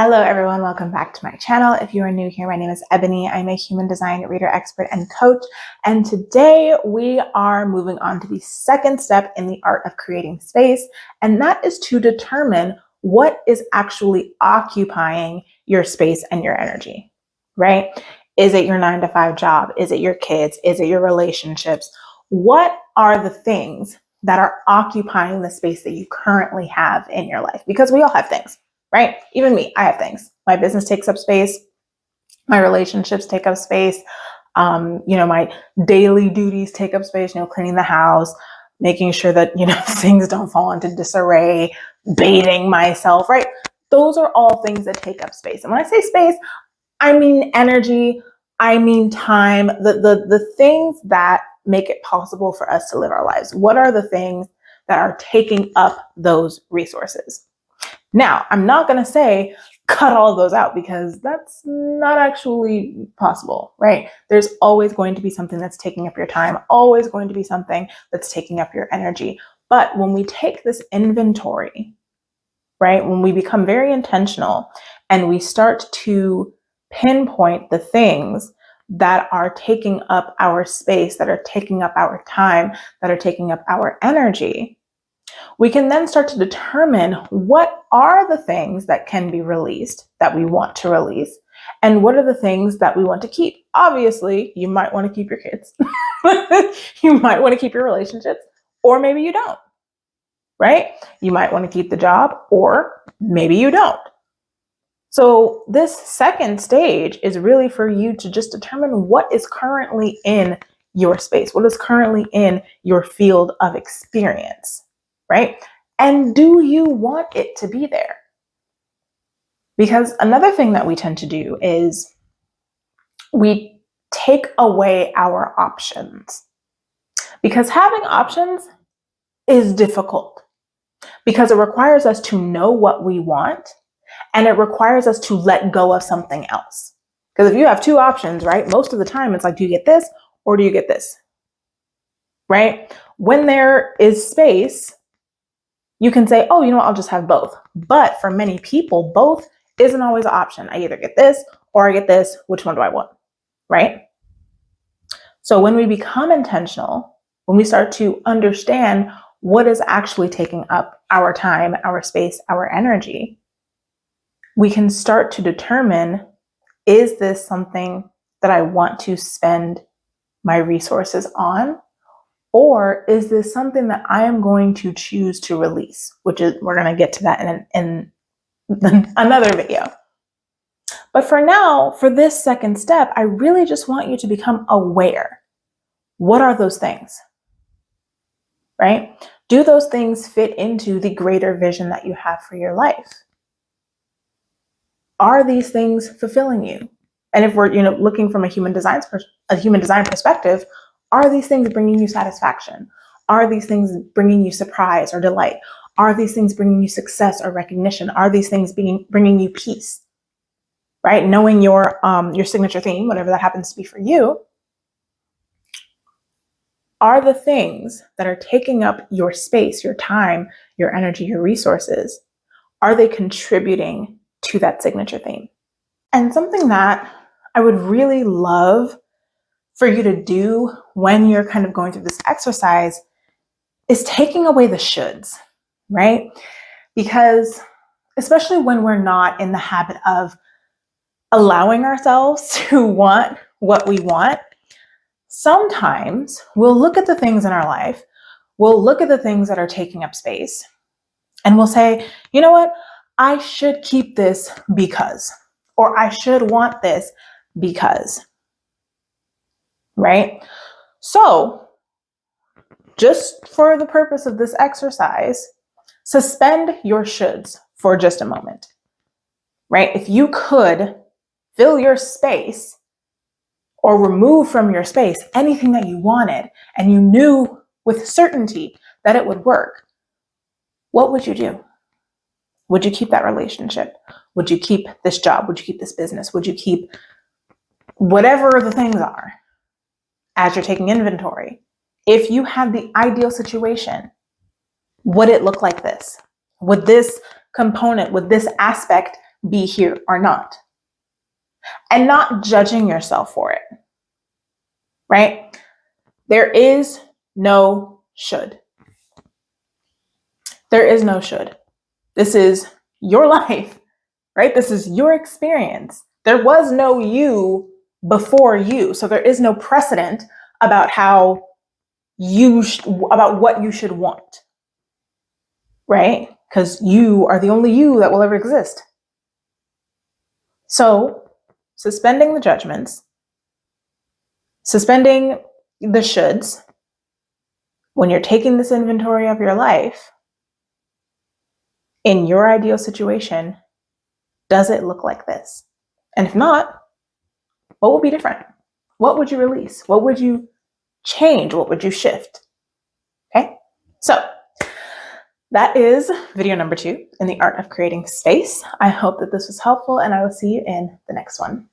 Hello everyone, welcome back to my channel. If you are new here, my name is Ebony. I'm a human design reader, expert, and coach. And today we are moving on to the second step in the art of creating space. And that is to determine what is actually occupying your space and your energy, right? Is it your 9-to-5 job? Is it your kids? Is it your relationships? What are the things that are occupying the space that you currently have in your life? Because we all have things. Right? Even me, I have things. My business takes up space. My relationships take up space. My daily duties take up space, cleaning the house, making sure that, things don't fall into disarray, bathing myself, right? Those are all things that take up space. And when I say space, I mean energy, I mean time, the things that make it possible for us to live our lives. What are the things that are taking up those resources? Now, I'm not going to say cut all those out because that's not actually possible, right? There's always going to be something that's taking up your time, always going to be something that's taking up your energy. But when we take this inventory, right, when we become very intentional and we start to pinpoint the things that are taking up our space, that are taking up our time, that are taking up our energy, we can then start to determine what are the things that can be released, that we want to release, and what are the things that we want to keep. Obviously, you might want to keep your kids. You might want to keep your relationships, or maybe you don't, right? You might want to keep the job, or maybe you don't. So this second stage is really for you to just determine what is currently in your space, what is currently in your field of experience. Right? And do you want it to be there? Because another thing that we tend to do is we take away our options. Because having options is difficult. Because it requires us to know what we want, and it requires us to let go of something else. Because if you have two options, right, most of the time it's like, do you get this or do you get this? Right? When there is space, you can say, oh, I'll just have both. But for many people, both isn't always an option. I either get this or I get this. Which one do I want? Right? So when we become intentional, when we start to understand what is actually taking up our time, our space, our energy, we can start to determine, is this something that I want to spend my resources on? Or is this something that I am going to choose to release? Which is, we're going to get to that in another video. But for now, for this second step, I really just want you to become aware. What are those things? Right? Do those things fit into the greater vision that you have for your life? Are these things fulfilling you? And if we're, looking from a human design perspective, are these things bringing you satisfaction? Are these things bringing you surprise or delight? Are these things bringing you success or recognition? Are these things bringing you peace? Right? Knowing your signature theme, whatever that happens to be for you, are the things that are taking up your space, your time, your energy, your resources, are they contributing to that signature theme? And something that I would really love for you to do when you're kind of going through this exercise is taking away the shoulds, right? Because especially when we're not in the habit of allowing ourselves to want what we want, sometimes we'll look at the things in our life, we'll look at the things that are taking up space, and we'll say, you know what? I should keep this because, or I should want this because. Right? So, just for the purpose of this exercise, suspend your shoulds for just a moment. Right? If you could fill your space or remove from your space anything that you wanted and you knew with certainty that it would work, what would you do? Would you keep that relationship? Would you keep this job? Would you keep this business? Would you keep whatever the things are? As you're taking inventory, if you had the ideal situation, would it look like this? Would this component, would this aspect be here or not. And not judging yourself for it, right? There is no should. There is no should. This is your life, right? This is your experience. There was no you before you. So there is no precedent about how about what you should want, right? Because you are the only you that will ever exist. So suspending the judgments, suspending the shoulds, when you're taking this inventory of your life, in your ideal situation, does it look like this? And if not, what will be different? What would you release? What would you change? What would you shift? Okay, so that is video number 2 in the art of creating space. I hope that this was helpful, and I will see you in the next one.